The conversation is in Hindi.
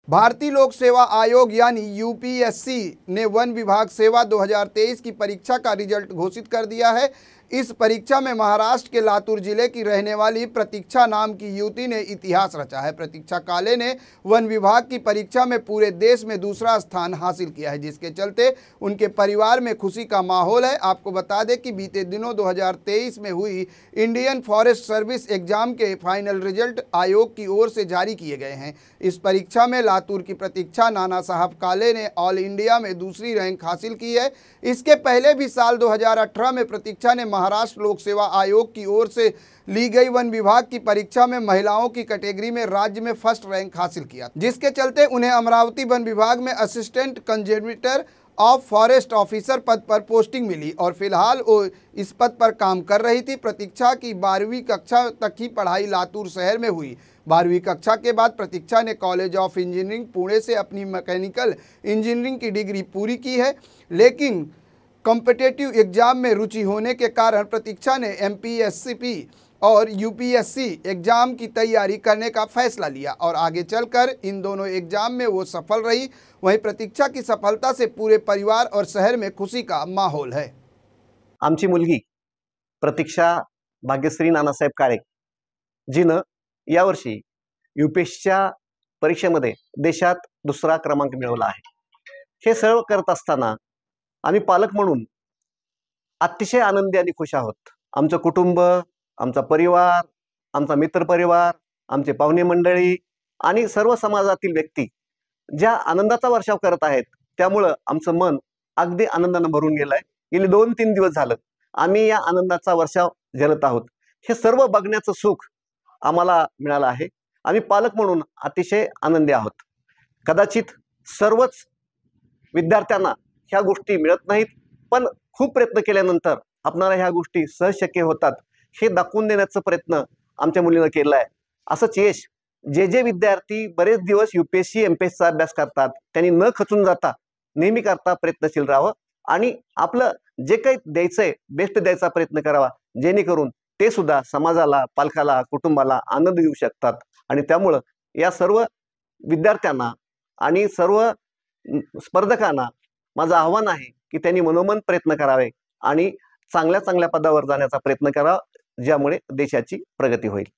भारतीय लोक सेवा आयोग यानी यूपीएससी ने वन विभाग सेवा 2023 की परीक्षा का रिजल्ट घोषित कर दिया है। इस परीक्षा में महाराष्ट्र के लातूर जिले की रहने वाली प्रतीक्षा नाम की युवती ने इतिहास रचा है। प्रतीक्षा काले ने वन विभाग की परीक्षा में पूरे देश में दूसरा स्थान हासिल किया है, जिसके चलते उनके परिवार में खुशी का माहौल है। आपको बता दें कि बीते दिनों 2023 में हुई इंडियन फॉरेस्ट सर्विस एग्जाम के फाइनल रिजल्ट आयोग की ओर से जारी किए गए हैं। इस परीक्षा में लातूर की प्रतीक्षा नाना साहब काले ने ऑल इंडिया में दूसरी रैंक हासिल की है। इसके पहले भी साल 2018 में प्रतीक्षा ने महाराष्ट्र लोक सेवा आयोग की ओर से ली गई वन विभाग की परीक्षा में महिलाओं की कैटेगरी में राज्य में फर्स्ट रैंक हासिल किया, जिसके चलते उन्हें अमरावती वन विभाग में assistant conservator of forest officer पद पर पोस्टिंग मिली और फिलहाल वो इस पद पर काम कर रही थी। प्रतीक्षा की 12वीं कक्षा तक की पढ़ाई लातूर शहर में हुई। 12वीं कक्षा के बाद प्रतीक्षा ने कॉलेज ऑफ इंजीनियरिंग पुणे से अपनी मैकेनिकल इंजीनियरिंग की डिग्री पूरी की है, लेकिन कॉम्पिटिटिव एग्जाम में रुचि होने के कारण प्रतीक्षा ने एमपीएससीपी और यूपीएससी एग्जाम की तैयारी करने का फैसला लिया और आगे चलकर इन दोनों एग्जाम में वो सफल रही। वहीं प्रतीक्षा की सफलता से पूरे परिवार और शहर में खुशी का माहौल है। आमची मुलगी प्रतीक्षा भाग्यश्री नानासाहेब काळे जिनं यावर्षी यूपीएससीच्या परीक्षेमध्ये देशात दुसरा क्रमांक मिळवला आहे। हे सर्व करत असताना आम्ही पालक म्हणून अतिशय आनंदी आणि खुश आहोत। आमचं कुटुंब, आमचा परिवार, आमचा मित्रपरिवार, आमचे पाहुणे मंडळी आणि सर्व समाजातील व्यक्ती ज्या आनंदाचा वर्षाव करत आहेत, त्यामुळे आमचं मन अगदी आनंदाने भरून गेलंय। गेले 2-3 दिवस झालं आम्ही या आनंदाचा वर्षाव झेलत आहोत। हे सर्व बघण्याचं सुख आम्हाला मिळालं आहे। आम्ही पालक म्हणून अतिशय आनंदी आहोत। कदाचित सर्वच विद्यार्थ्यांना ह्या गोष्टी मिळत नाहीत, पण खूप प्रयत्न केल्यानंतर आपल्याला ह्या गोष्टी सहज शक्य होतात हे दाखवून देण्याचा प्रयत्न आमच्या मुलीने केला आहे। असंच यश जे विद्यार्थी बरेच दिवस यूपीएससी एमपीएससीचा अभ्यास करतात त्यांनी न खचून जाता नेहमी करता प्रयत्नशील राहावं आणि आपलं जे काही द्यायचंय बेस्ट द्यायचा प्रयत्न करावा, जेणेकरून ते सुद्धा समाजाला, पालकाला, कुटुंबाला आनंद देऊ शकतात। आणि त्यामुळे या सर्व विद्यार्थ्यांना आणि सर्व स्पर्धकांना माझं आव्हान आहे की त्यांनी मनोमन प्रयत्न करावे आणि चांगल्या पदावर जाण्याचा प्रयत्न करावा, ज्यामुळे देशाची प्रगती होईल।